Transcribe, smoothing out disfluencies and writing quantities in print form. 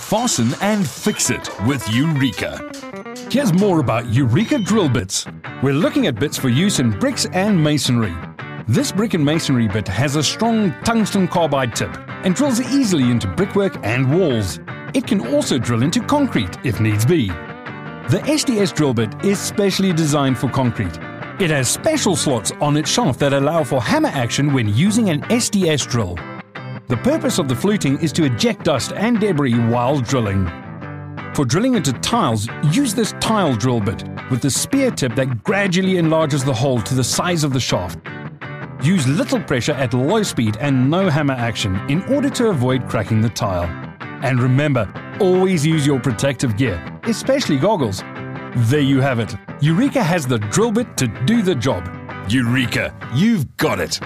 fasten and fix it with Eureka. Here's more about Eureka drill bits. We're looking at bits for use in bricks and masonry. This brick and masonry bit has a strong tungsten carbide tip and drills easily into brickwork and walls. It can also drill into concrete if needs be. The SDS drill bit is specially designed for concrete. It has special slots on its shaft that allow for hammer action when using an SDS drill. The purpose of the fluting is to eject dust and debris while drilling. For drilling into tiles, use this tile drill bit with the spear tip that gradually enlarges the hole to the size of the shaft. Use little pressure at low speed and no hammer action in order to avoid cracking the tile. And remember, always use your protective gear, especially goggles. There you have it. Eureka has the drill bit to do the job. Eureka, you've got it!